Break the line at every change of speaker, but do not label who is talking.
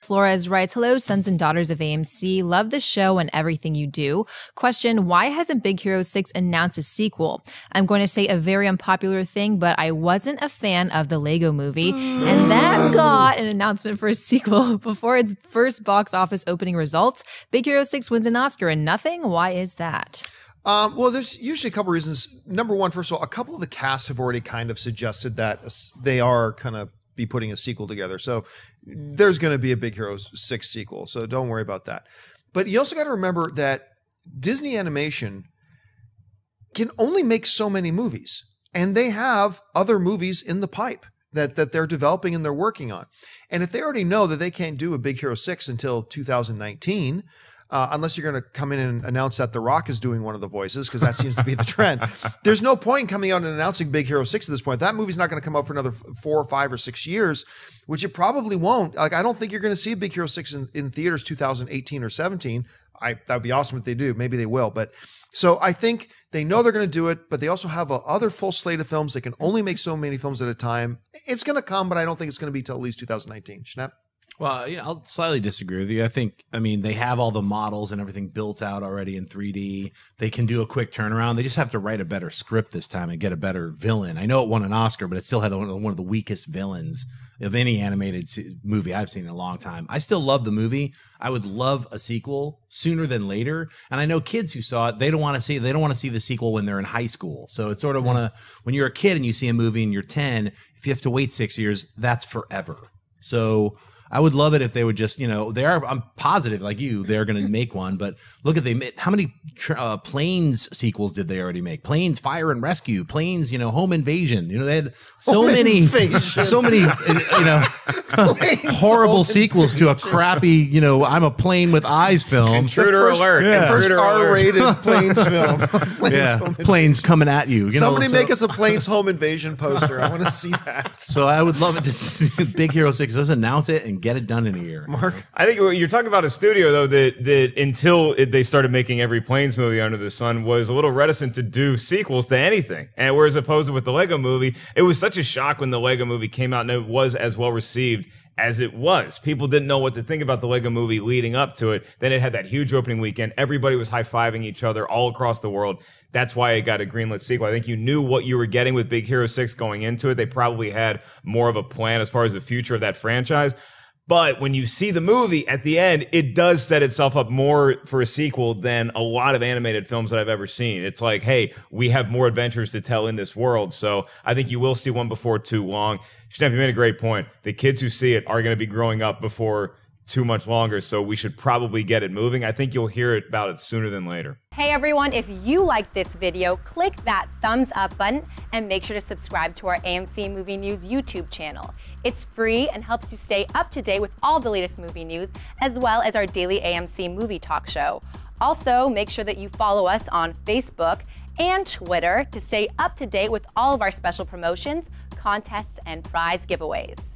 Flores writes, hello, sons and daughters of AMC. Love the show and everything you do. Question, why hasn't Big Hero 6 announced a sequel? I'm going to say a very unpopular thing, but I wasn't a fan of the Lego movie, and that got an announcement for a sequel before its first box office opening results. Big Hero 6 wins an Oscar and nothing? Why is that?
Well, there's usually a couple reasons. Number one, first of all, a couple of the casts have already kind of suggested that they are kind of be putting a sequel together. So there's going to be a Big Hero 6 sequel. So don't worry about that. But you also got to remember that Disney Animation can only make so many movies. And they have other movies in the pipe that they're developing and they're working on. And if they already know that they can't do a Big Hero 6 until 2019, unless you're going to come in and announce that The Rock is doing one of the voices, because that seems to be the trend. There's no point in coming out and announcing Big Hero 6 at this point. That movie's not going to come out for another 4 or 5 or 6 years, which it probably won't. Like, I don't think you're going to see Big Hero 6 in theaters 2018 or 17. That would be awesome if they do. Maybe they will. But so I think they know they're going to do it, but they also have a other full slate of films. They can only make so many films at a time. It's going to come, but I don't think it's going to be till at least 2019. Schnapp?
Well, yeah, I'll slightly disagree with you. I mean, they have all the models and everything built out already in 3D. They can do a quick turnaround. They just have to write a better script this time and get a better villain. I know it won an Oscar, but it still had one of the weakest villains of any animated movie I've seen in a long time. I still love the movie. I would love a sequel sooner than later. And I know kids who saw it, they don't want to see the sequel when they're in high school. So it's sort of when you're a kid and you see a movie and you're 10, if you have to wait 6 years, that's forever. So I would love it if they would just, I'm positive, like you, they're going to make one. But look at how many Planes sequels did they already make? Planes, Fire and Rescue, Planes, Home Invasion. They had so many, horrible sequels to a crappy, I'm a plane with eyes film.
Intruder alert.
Yeah. First R-rated Planes film.
Planes coming at you.
Somebody make us a Planes Home Invasion poster. I want to see that.
So I would love it to see Big Hero 6. Just announce it and get it done in a year.
Mark?
I think you're talking about a studio, though, that until they started making every Planes movie under the sun was a little reticent to do sequels to anything. And whereas opposed to with the Lego movie, it was such a shock when the Lego movie came out and it was as well received as it was. People didn't know what to think about the Lego movie leading up to it. Then it had that huge opening weekend. Everybody was high-fiving each other all across the world. That's why it got a greenlit sequel. I think you knew what you were getting with Big Hero 6 going into it. They probably had more of a plan as far as the future of that franchise. But when you see the movie at the end, it does set itself up more for a sequel than a lot of animated films that I've ever seen. It's like, hey, we have more adventures to tell in this world. So I think you will see one before too long. Schnapp, you made a great point. The kids who see it are going to be growing up before too much longer, so we should probably get it moving. I think you'll hear about it sooner than later.
Hey everyone, if you liked this video, click that thumbs up button and make sure to subscribe to our AMC Movie News YouTube channel. It's free and helps you stay up to date with all the latest movie news, as well as our daily AMC movie talk show. Also, make sure that you follow us on Facebook and Twitter to stay up to date with all of our special promotions, contests, and prize giveaways.